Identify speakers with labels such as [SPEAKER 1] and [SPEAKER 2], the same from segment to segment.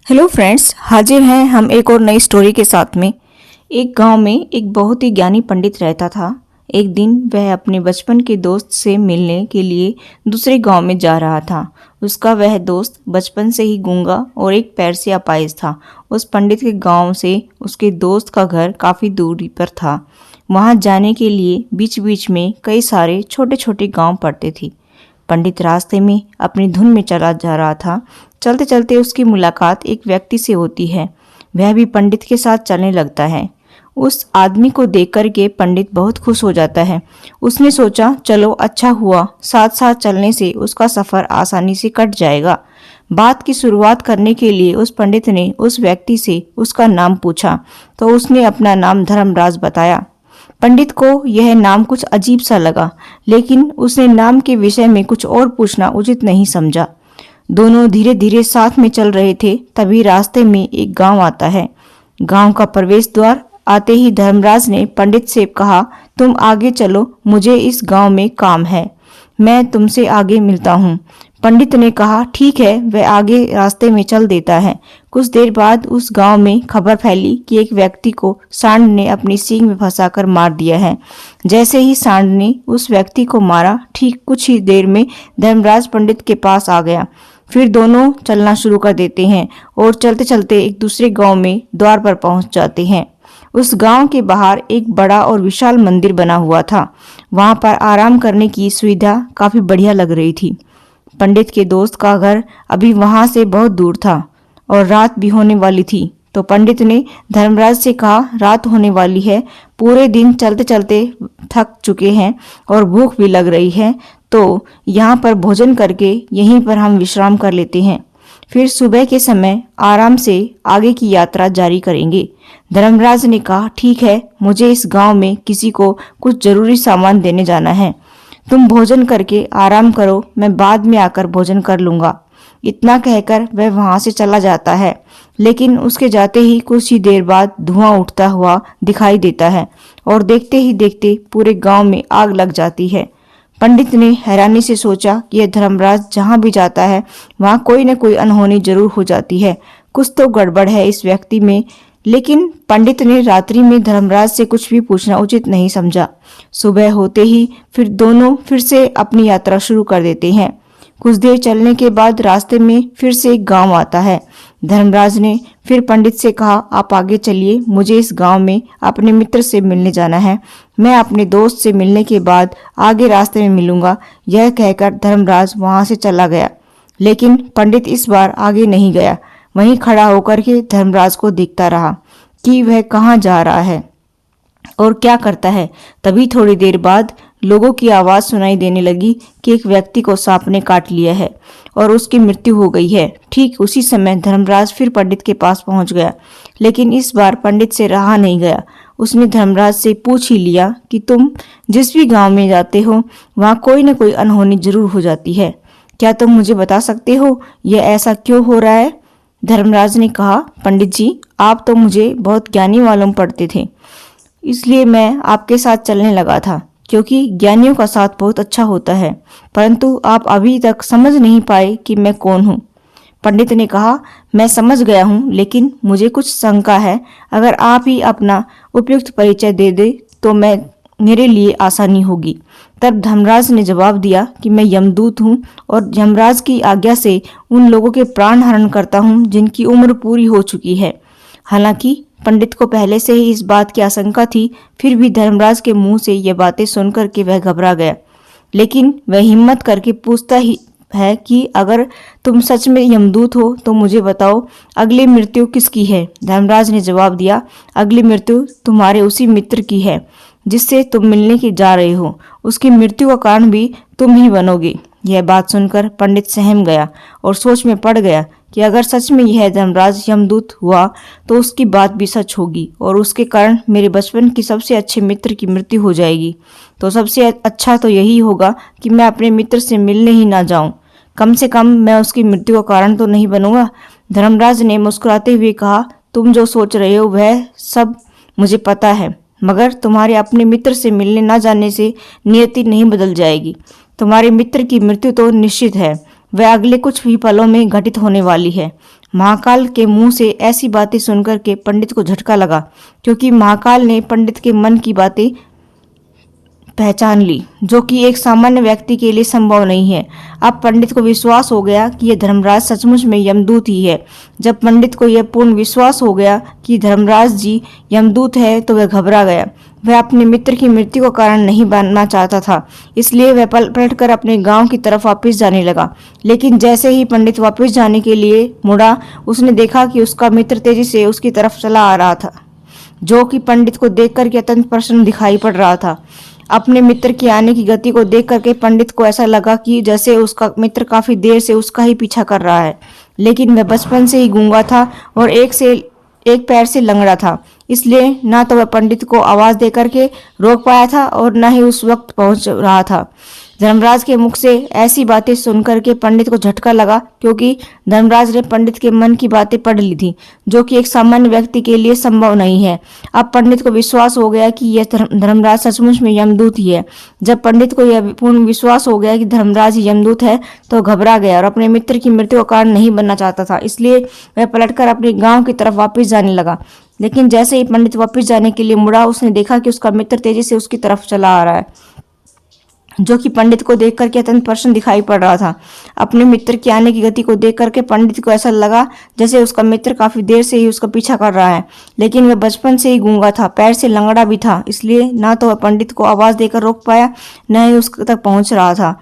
[SPEAKER 1] Hello friends, हाजिर हैं हम एक और नई स्टोरी के साथ में। एक गांव में एक बहुत ही ज्ञानी पंडित रहता था। एक दिन वह अपने बचपन के दोस्त से मिलने के लिए दूसरे गांव में जा रहा था। उसका वह दोस्त बचपन से ही गूंगा और एक पैर से अपाहिज था। उस पंडित के गांव से उसके दोस्त का घर काफ़ी दूरी पर था। वहां जाने के लिए बीच बीच में कई सारे छोटे छोटे गांव पड़ते थे। पंडित रास्ते में अपनी धुन में चला जा रहा था। चलते चलते उसकी मुलाकात एक व्यक्ति से होती है। वह भी पंडित के साथ चलने लगता है। उस आदमी को देख कर के पंडित बहुत खुश हो जाता है। उसने सोचा, चलो अच्छा हुआ, साथ साथ चलने से उसका सफ़र आसानी से कट जाएगा। बात की शुरुआत करने के लिए उस पंडित ने उस व्यक्ति से उसका नाम पूछा तो उसने अपना नाम धर्मराज बताया। पंडित को यह नाम कुछ अजीब सा लगा, लेकिन उसने नाम के विषय में कुछ और पूछना उचित नहीं समझा। दोनों धीरे धीरे साथ में चल रहे थे। तभी रास्ते में एक गांव आता है। गांव का प्रवेश द्वार आते ही धर्मराज ने पंडित से कहा, तुम आगे चलो, मुझे इस गांव में काम है, मैं तुमसे आगे मिलता हूँ। पंडित ने कहा, ठीक है। वह आगे रास्ते में चल देता है। कुछ देर बाद उस गांव में खबर फैली कि एक व्यक्ति को सांड ने अपनी सींग में फंसाकर मार दिया है। जैसे ही सांड ने उस व्यक्ति को मारा, ठीक कुछ ही देर में धर्मराज पंडित के पास आ गया। फिर दोनों चलना शुरू कर देते हैं और चलते चलते एक दूसरे गांव में द्वार पर पहुंच जाते हैं। उस गांव के बाहर एक बड़ा और विशाल मंदिर बना हुआ था। वहां पर आराम करने की सुविधा काफी बढ़िया लग रही थी। पंडित के दोस्त का घर अभी वहां से बहुत दूर था और रात भी होने वाली थी। तो पंडित ने धर्मराज से कहा, रात होने वाली है, पूरे दिन चलते चलते थक चुके हैं और भूख भी लग रही है, तो यहाँ पर भोजन करके यहीं पर हम विश्राम कर लेते हैं। फिर सुबह के समय आराम से आगे की यात्रा जारी करेंगे। धर्मराज ने कहा, ठीक है, मुझे इस गांव में किसी को कुछ जरूरी सामान देने जाना है। तुम भोजन करके आराम करो, मैं बाद में आकर भोजन कर लूंगा। इतना कहकर वह वहां से चला जाता है। लेकिन उसके जाते ही कुछ ही देर बाद धुआं उठता हुआ दिखाई देता है और देखते ही देखते पूरे गांव में आग लग जाती है। पंडित ने हैरानी से सोचा कि यह धर्मराज जहां भी जाता है वहां कोई न कोई अनहोनी जरूर हो जाती है, कुछ तो गड़बड़ है इस व्यक्ति में। लेकिन पंडित ने रात्रि में धर्मराज से कुछ भी पूछना उचित नहीं समझा। सुबह होते ही फिर दोनों फिर से अपनी यात्रा शुरू कर देते हैं। कुछ देर चलने के बाद रास्ते में फिर से एक गांव आता है। धर्मराज ने फिर पंडित से कहा, आप आगे चलिए, मुझे इस गांव में अपने मित्र से मिलने जाना है, मैं अपने दोस्त से मिलने के बाद आगे रास्ते में मिलूंगा। यह कहकर धर्मराज वहां से चला गया। लेकिन पंडित इस बार आगे नहीं गया, वहीं खड़ा होकर के धर्मराज को देखता रहा कि वह कहाँ जा रहा है और क्या करता है। तभी थोड़ी देर बाद लोगों की आवाज सुनाई देने लगी कि एक व्यक्ति को सांप ने काट लिया है और उसकी मृत्यु हो गई है। ठीक उसी समय धर्मराज फिर पंडित के पास पहुंच गया, लेकिन इस बार पंडित से रहा नहीं गया। उसने धर्मराज से पूछ ही लिया कि तुम जिस भी गांव में जाते हो वहां कोई न कोई अनहोनी जरूर हो जाती है, क्या तुम मुझे बता सकते हो यह ऐसा क्यों हो रहा है? धर्मराज ने कहा, पंडित जी, आप तो मुझे बहुत ज्ञानी मालूम पड़ते थे, इसलिए मैं आपके साथ चलने लगा था, क्योंकि ज्ञानियों का साथ बहुत अच्छा होता है, परंतु आप अभी तक समझ नहीं पाए कि मैं कौन हूँ। पंडित ने कहा, मैं समझ गया हूँ, लेकिन मुझे कुछ शंका है। अगर आप ही अपना उपयुक्त परिचय दे दे तो मेरे लिए आसानी होगी। तब धर्मराज ने जवाब दिया कि मैं यमदूत हूँ और यमराज की आज्ञा से उन लोगों के प्राण हरण करता हूँ जिनकी उम्र पूरी हो चुकी है। हालांकि पंडित को पहले से ही इस बात की आशंका थी, फिर भी धर्मराज के मुंह से ये बातें सुनकर के वह घबरा गया। लेकिन वह हिम्मत करके पूछता ही है कि अगर तुम सच में यमदूत हो तो मुझे बताओ, अगली मृत्यु किसकी है? धर्मराज ने जवाब दिया, अगली मृत्यु तुम्हारे उसी मित्र की है जिससे तुम मिलने के जा रहे हो। उसकी मृत्यु का कारण भी तुम ही बनोगे। यह बात सुनकर पंडित सहम गया और सोच में पड़ गया कि अगर सच में यह धर्मराज यमदूत हुआ तो उसकी बात भी सच होगी और उसके कारण मेरे बचपन की सबसे अच्छे मित्र की मृत्यु हो जाएगी। तो सबसे अच्छा तो यही होगा कि मैं अपने मित्र से मिलने ही ना जाऊं, कम से कम मैं उसकी मृत्यु का कारण तो नहीं बनूंगा। धर्मराज ने मुस्कुराते हुए कहा, तुम जो सोच रहे हो वह सब मुझे पता है, मगर तुम्हारे अपने मित्र से मिलने न जाने से नियति नहीं बदल जाएगी। तुम्हारे मित्र की मृत्यु तो निश्चित है, वह अगले कुछ ही पलों में घटित होने वाली है। महाकाल के मुंह से ऐसी बातें सुनकर के पंडित को झटका लगा, क्योंकि महाकाल ने पंडित के मन की बातें पहचान ली, जो कि एक सामान्य व्यक्ति के लिए संभव नहीं है। अब पंडित को विश्वास हो गया कि यह धर्मराज सचमुच में यमदूत ही है। जब पंडित को यह पूर्ण विश्वास हो गया कि धर्मराज जी यमदूत है, तो वह घबरा गया। वह अपने मित्र की मृत्यु का कारण नहीं बनना चाहता था, इसलिए वह पलटकर अपने गांव की तरफ वापस जाने लगा। लेकिन जैसे ही पंडित वापस जाने के लिए मुड़ा, उसने देखा कि उसका मित्र तेजी से उसकी तरफ चला आ रहा था, जो कि पंडित को देख करके अत्यंत प्रसन्न दिखाई पड़ रहा था। अपने मित्र के आने की गति को देख करके पंडित को ऐसा लगा कि जैसे उसका मित्र काफी देर से उसका ही पीछा कर रहा है। लेकिन वह बचपन से ही गूंगा था और एक पैर से लंगड़ा था, इसलिए ना तो वह पंडित को आवाज दे करके रोक पाया था और न ही उस वक्त पहुंच रहा था। धर्मराज के मुख से ऐसी बातें सुनकर के पंडित को झटका लगा, क्योंकि धर्मराज ने पंडित के मन की बातें पढ़ ली थी, जो कि एक सामान्य व्यक्ति के लिए संभव नहीं है। अब पंडित को विश्वास हो गया कि यह धर्मराज सचमुच में यमदूत ही है। जब पंडित को यह पूर्ण विश्वास हो गया कि धर्मराज ही यमदूत है, तो घबरा गया और अपने मित्र की मृत्यु का कारण नहीं बनना चाहता था, इसलिए वह पलटकर अपने गाँव की तरफ वापिस जाने लगा। लेकिन जैसे ही पंडित वापिस जाने के लिए मुड़ा, उसने देखा कि उसका मित्र तेजी से उसकी तरफ चला आ रहा है, जो कि पंडित को देख करके अत्यंत प्रसन्न दिखाई पड़ रहा था। अपने मित्र के आने की गति को देख करके पंडित को ऐसा लगा जैसे उसका मित्र काफी देर से ही उसका पीछा कर रहा है। लेकिन वह बचपन से ही गूंगा था, पैर से लंगड़ा भी था, इसलिए ना तो वह पंडित को आवाज देकर रोक पाया, न ही उस तक पहुंच रहा था।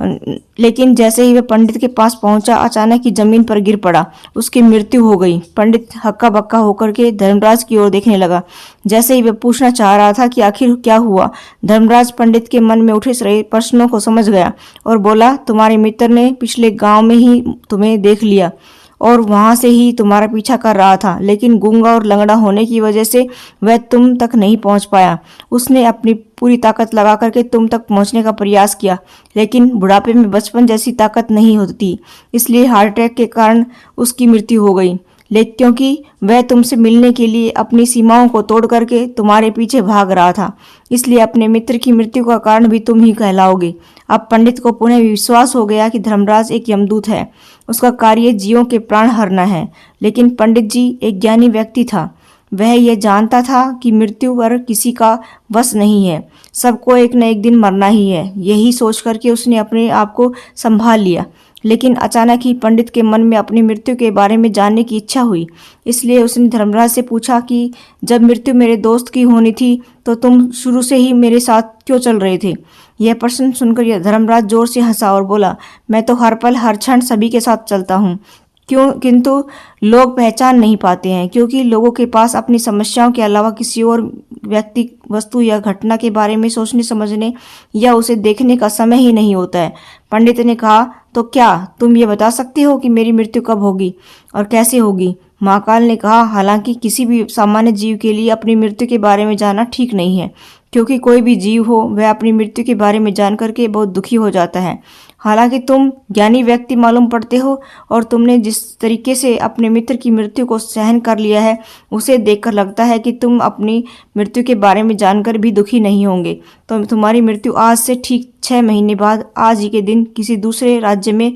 [SPEAKER 1] लेकिन जैसे ही वह पंडित के पास पहुंचा, अचानक ही जमीन पर गिर पड़ा। उसकी मृत्यु हो गई। पंडित हक्का बक्का होकर के धर्मराज की ओर देखने लगा। जैसे ही वह पूछना चाह रहा था कि आखिर क्या हुआ, धर्मराज पंडित के मन में उठे रहे प्रश्नों को समझ गया और बोला, तुम्हारे मित्र ने पिछले गांव में ही तुम्हें देख लिया और वहां से ही तुम्हारा पीछा कर रहा था, लेकिन गूंगा और लंगड़ा होने की वजह से वह तुम तक नहीं पहुंच पाया। उसने अपनी पूरी ताकत लगा करके तुम तक पहुंचने का प्रयास किया, लेकिन बुढ़ापे में बचपन जैसी ताकत नहीं होती, इसलिए हार्ट अटैक के कारण उसकी मृत्यु हो गई। लेकिन क्योंकि वह तुमसे मिलने के लिए अपनी सीमाओं को तोड़ करके तुम्हारे पीछे भाग रहा था, इसलिए अपने मित्र की मृत्यु का कारण भी तुम ही कहलाओगे। अब पंडित को पुनः विश्वास हो गया कि धर्मराज एक यमदूत है। उसका कार्य जीवों के प्राण हरना है। लेकिन पंडित जी एक ज्ञानी व्यक्ति था। वह यह जानता था कि मृत्यु पर किसी का वश नहीं है, सबको एक न एक दिन मरना ही है। यही सोच करके उसने अपने आप को संभाल लिया। लेकिन अचानक ही पंडित के मन में अपनी मृत्यु के बारे में जानने की इच्छा हुई, इसलिए उसने धर्मराज से पूछा कि जब मृत्यु मेरे दोस्त की होनी थी, तो तुम शुरू से ही मेरे साथ क्यों चल रहे थे? यह प्रश्न सुनकर यह धर्मराज जोर से हंसा और बोला, मैं तो हर पल हर क्षण सभी के साथ चलता हूँ, किंतु लोग पहचान नहीं पाते हैं, क्योंकि लोगों के पास अपनी समस्याओं के अलावा किसी और व्यक्ति, वस्तु या घटना के बारे में सोचने समझने या उसे देखने का समय ही नहीं होता है। पंडित ने कहा, तो क्या तुम ये बता सकते हो कि मेरी मृत्यु कब होगी और कैसे होगी? महाकाल ने कहा, हालांकि किसी भी सामान्य जीव के लिए अपनी मृत्यु के बारे में जानना ठीक नहीं है, क्योंकि कोई भी जीव हो वह अपनी मृत्यु के बारे में जान करके बहुत दुखी हो जाता है। हालांकि तुम ज्ञानी व्यक्ति मालूम पड़ते हो और तुमने जिस तरीके से अपने मित्र की मृत्यु को सहन कर लिया है, उसे देखकर लगता है कि तुम अपनी मृत्यु के बारे में जानकर भी दुखी नहीं होंगे। तो तुम्हारी मृत्यु आज से ठीक 6 महीने बाद आज ही के दिन किसी दूसरे राज्य में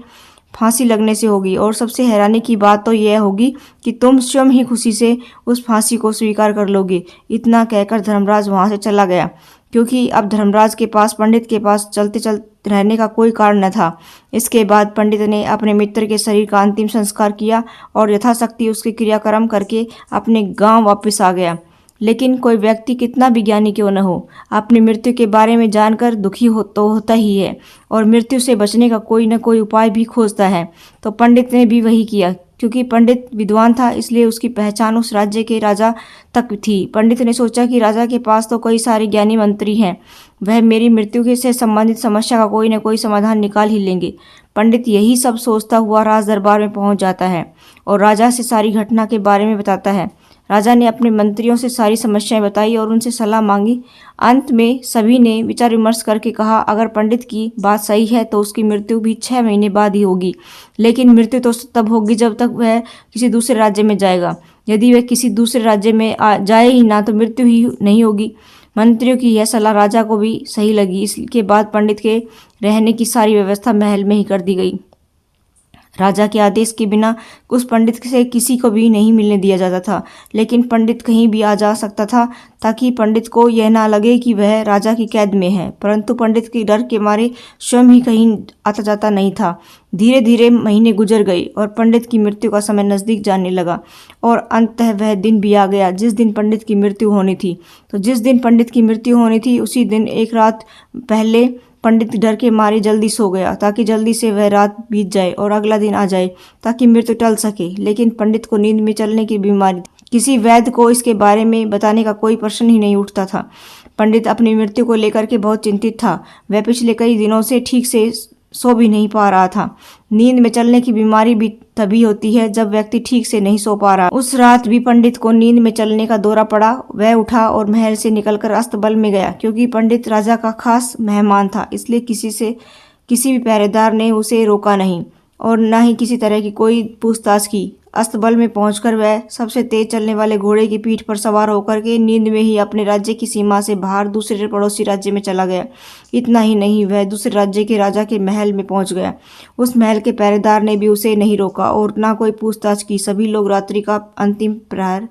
[SPEAKER 1] फांसी लगने से होगी, और सबसे हैरानी की बात तो यह होगी कि तुम स्वयं ही खुशी से उस फांसी को स्वीकार कर लोगे। इतना कहकर धर्मराज वहां से चला गया, क्योंकि अब धर्मराज के पास पंडित के पास चलते चलते रहने का कोई कारण न था। इसके बाद पंडित ने अपने मित्र के शरीर का अंतिम संस्कार किया और यथाशक्ति उसके क्रियाक्रम करके अपने गांव वापस आ गया। लेकिन कोई व्यक्ति कितना भी ज्ञानी क्यों न हो, अपनी मृत्यु के बारे में जानकर दुखी तो होता ही है, और मृत्यु से बचने का कोई न कोई उपाय भी खोजता है। तो पंडित ने भी वही किया। क्योंकि पंडित विद्वान था, इसलिए उसकी पहचान उस राज्य के राजा तक थी। पंडित ने सोचा कि राजा के पास तो कई सारे ज्ञानी मंत्री हैं, वह मेरी मृत्यु से संबंधित समस्या का कोई न कोई समाधान निकाल ही लेंगे। पंडित यही सब सोचता हुआ राज दरबार में पहुंच जाता है और राजा से सारी घटना के बारे में बताता है। राजा ने अपने मंत्रियों से सारी समस्याएं बताई और उनसे सलाह मांगी। अंत में सभी ने विचार विमर्श करके कहा, अगर पंडित की बात सही है तो उसकी मृत्यु भी 6 महीने बाद ही होगी, लेकिन मृत्यु तो तब होगी जब तक वह किसी दूसरे राज्य में जाएगा। यदि वह किसी दूसरे राज्य में जाए ही ना तो मृत्यु ही नहीं होगी। मंत्रियों की यह सलाह राजा को भी सही लगी। इसके बाद पंडित के रहने की सारी व्यवस्था महल में ही कर दी गई। राजा के आदेश के बिना उस पंडित से किसी को भी नहीं मिलने दिया जाता था, लेकिन पंडित कहीं भी आ जा सकता था ताकि पंडित को यह ना लगे कि वह राजा की कैद में है। परंतु पंडित के डर के मारे स्वयं ही कहीं आता जाता नहीं था। धीरे धीरे महीने गुजर गए और पंडित की मृत्यु का समय नजदीक जाने लगा और अंततः वह दिन भी आ गया जिस दिन पंडित की मृत्यु होनी थी। तो जिस दिन पंडित की मृत्यु होनी थी उसी दिन एक रात पहले पंडित डर के मारे जल्दी सो गया ताकि जल्दी से वह रात बीत जाए और अगला दिन आ जाए ताकि मृत्यु टल सके। लेकिन पंडित को नींद में चलने की बीमारी, किसी वैद्य को इसके बारे में बताने का कोई प्रश्न ही नहीं उठता था। पंडित अपनी मृत्यु को लेकर के बहुत चिंतित था। वह पिछले कई दिनों से ठीक से सो भी नहीं पा रहा था। नींद में चलने की बीमारी भी तभी होती है जब व्यक्ति ठीक से नहीं सो पा रहा। उस रात भी पंडित को नींद में चलने का दौरा पड़ा। वह उठा और महल से निकलकर अस्तबल में गया। क्योंकि पंडित राजा का खास मेहमान था, इसलिए किसी भी पहरेदार ने उसे रोका नहीं और न ही किसी तरह की कोई पूछताछ की। अस्तबल में पहुंचकर वह सबसे तेज चलने वाले घोड़े की पीठ पर सवार होकर के नींद में ही अपने राज्य की सीमा से बाहर दूसरे पड़ोसी राज्य में चला गया। इतना ही नहीं, वह दूसरे राज्य के राजा के महल में पहुंच गया। उस महल के पहरेदार ने भी उसे नहीं रोका और ना कोई पूछताछ की। सभी लोग रात्रि का अंतिम प्रहर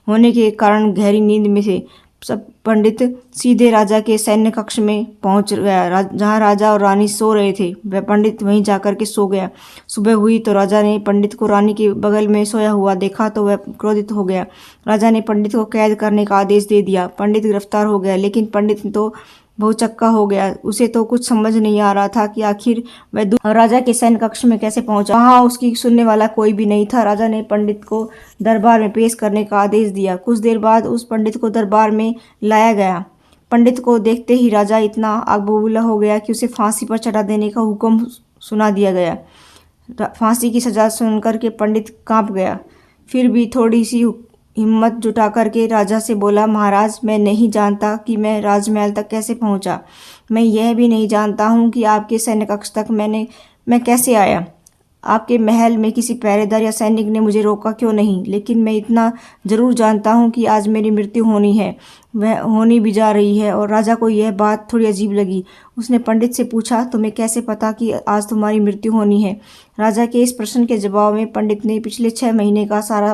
[SPEAKER 1] होने के कारण गहरी नींद में थे। सब पंडित सीधे राजा के सैन्य कक्ष में पहुंच गया जहां राजा और रानी सो रहे थे। वह पंडित वहीं जाकर के सो गया। सुबह हुई तो राजा ने पंडित को रानी के बगल में सोया हुआ देखा तो वह क्रोधित हो गया। राजा ने पंडित को कैद करने का आदेश दे दिया। पंडित गिरफ्तार हो गया, लेकिन पंडित तो बहुचक्का हो गया। उसे तो कुछ समझ नहीं आ रहा था कि आखिर वह राजा के सैन्य कक्ष में कैसे पहुंचा। वहां उसकी सुनने वाला कोई भी नहीं था। राजा ने पंडित को दरबार में पेश करने का आदेश दिया। कुछ देर बाद उस पंडित को दरबार में लाया गया। पंडित को देखते ही राजा इतना आग बबूला हो गया कि उसे फांसी पर चढ़ा देने का हुक्म सुना दिया गया। फांसी की सजा सुनकर के पंडित कांप गया। फिर भी थोड़ी सी हिम्मत जुटा करके राजा से बोला, महाराज, मैं नहीं जानता कि मैं राजमहल तक कैसे पहुंचा। मैं यह भी नहीं जानता हूं कि आपके सैन्य कक्ष तक मैं कैसे आया। आपके महल में किसी पहरेदार या सैनिक ने मुझे रोका क्यों नहीं। लेकिन मैं इतना जरूर जानता हूं कि आज मेरी मृत्यु होनी है, वह होनी भी जा रही है। और राजा को यह बात थोड़ी अजीब लगी। उसने पंडित से पूछा, तुम्हें कैसे पता कि आज तुम्हारी मृत्यु होनी है। राजा के इस प्रश्न के जवाब में पंडित ने पिछले 6 महीने का सारा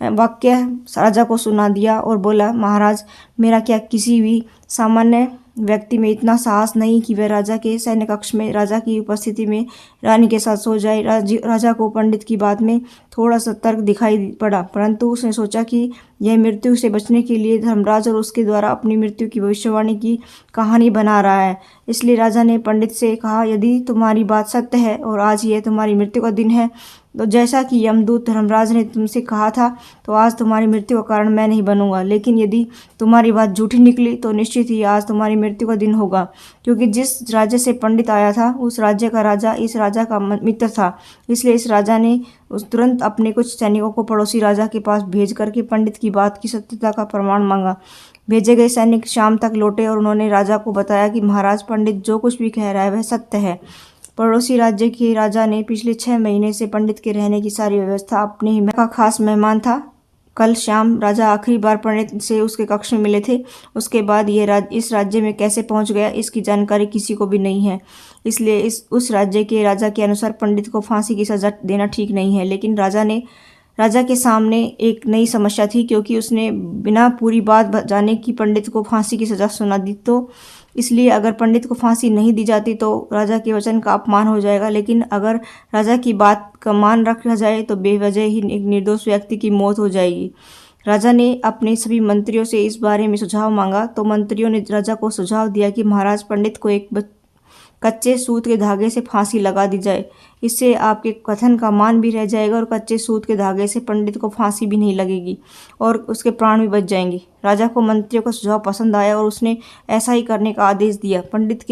[SPEAKER 1] वाक्य राजा को सुना दिया और बोला, महाराज, मेरा क्या किसी भी सामान्य व्यक्ति में इतना साहस नहीं कि वह राजा के सैन्य कक्ष में राजा की उपस्थिति में रानी के साथ सो जाए। राजा को पंडित की बात में थोड़ा सा तर्क दिखाई पड़ा, परंतु उसने सोचा कि यह मृत्यु से बचने के लिए धर्मराज और उसके द्वारा अपनी मृत्यु की भविष्यवाणी की कहानी बना रहा है। इसलिए राजा ने पंडित से कहा, यदि तुम्हारी बात सत्य है और आज यह तुम्हारी मृत्यु का दिन है, तो जैसा कि यमदूत धर्मराज ने तुमसे कहा था, तो आज तुम्हारी मृत्यु का कारण मैं नहीं बनूंगा। लेकिन यदि तुम्हारी बात झूठी निकली तो निश्चित ही आज तुम्हारी मृत्यु का दिन होगा। क्योंकि जिस राज्य से पंडित आया था उस राज्य का राजा इस राजा का मित्र था। इसलिए इस राजा ने तुरंत अपने कुछ सैनिकों को पड़ोसी राजा के पास भेज करके पंडित की बात की सत्यता का प्रमाण मांगा। भेजे गए सैनिक शाम तक लौटे और उन्होंने राजा को बताया कि महाराज, पंडित जो कुछ भी कह रहा है वह सत्य है। पड़ोसी राज्य के राजा ने पिछले 6 महीने से पंडित के रहने की सारी व्यवस्था अपने ही का खास मेहमान था। कल शाम राजा आखिरी बार पंडित से उसके कक्ष में मिले थे। उसके बाद इस राज्य में कैसे पहुंच गया इसकी जानकारी किसी को भी नहीं है। इसलिए उस राज्य के राजा के अनुसार पंडित को फांसी की सजा देना ठीक नहीं है। लेकिन राजा के सामने एक नई समस्या थी, क्योंकि उसने बिना पूरी बात जाने कि पंडित को फांसी की सजा सुना दी। तो इसलिए अगर पंडित को फांसी नहीं दी जाती तो राजा के वचन का अपमान हो जाएगा। लेकिन अगर राजा की बात का मान रखा जाए तो बेवजह ही एक निर्दोष व्यक्ति की मौत हो जाएगी। राजा ने अपने सभी मंत्रियों से इस बारे में सुझाव मांगा तो मंत्रियों ने राजा को सुझाव दिया कि महाराज, पंडित को एक कच्चे सूत के धागे से फांसी लगा दी जाए। इससे आपके कथन का मान भी रह जाएगा और कच्चे सूत के धागे से पंडित को फांसी भी नहीं लगेगी और उसके प्राण भी बच जाएंगे। राजा को मंत्रियों का सुझाव पसंद आया और उसने ऐसा ही करने का आदेश दिया। पंडित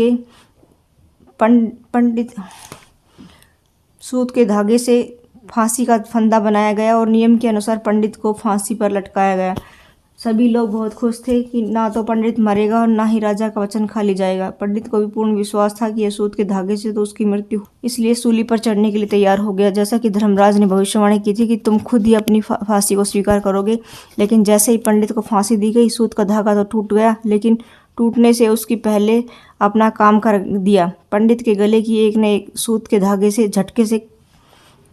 [SPEAKER 1] सूत के धागे से फांसी का फंदा बनाया गया और नियम के अनुसार पंडित को फांसी पर लटकाया गया। सभी लोग बहुत खुश थे कि ना तो पंडित मरेगा और ना ही राजा का वचन खा ली जाएगा। पंडित को भी पूर्ण विश्वास था कि यह सूत के धागे से तो उसकी मृत्यु, इसलिए सूली पर चढ़ने के लिए तैयार हो गया। जैसा कि धर्मराज ने भविष्यवाणी की थी कि तुम खुद ही अपनी फांसी को स्वीकार करोगे। लेकिन जैसे ही पंडित को फांसी दी गई, सूत का धागा तो टूट गया, लेकिन टूटने से उसकी पहले अपना काम कर दिया। पंडित के गले की एक ने सूत के धागे से झटके से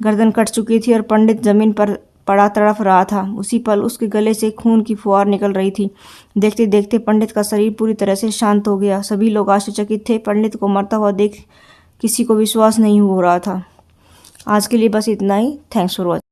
[SPEAKER 1] गर्दन कट चुकी थी और पंडित जमीन पर पड़ा तड़फ रहा था। उसी पल उसके गले से खून की फुहार निकल रही थी। देखते देखते पंडित का शरीर पूरी तरह से शांत हो गया। सभी लोग आश्चर्यचकित थे। पंडित को मरता हुआ देख किसी को विश्वास नहीं हो रहा था। आज के लिए बस इतना ही। Thanks for watching.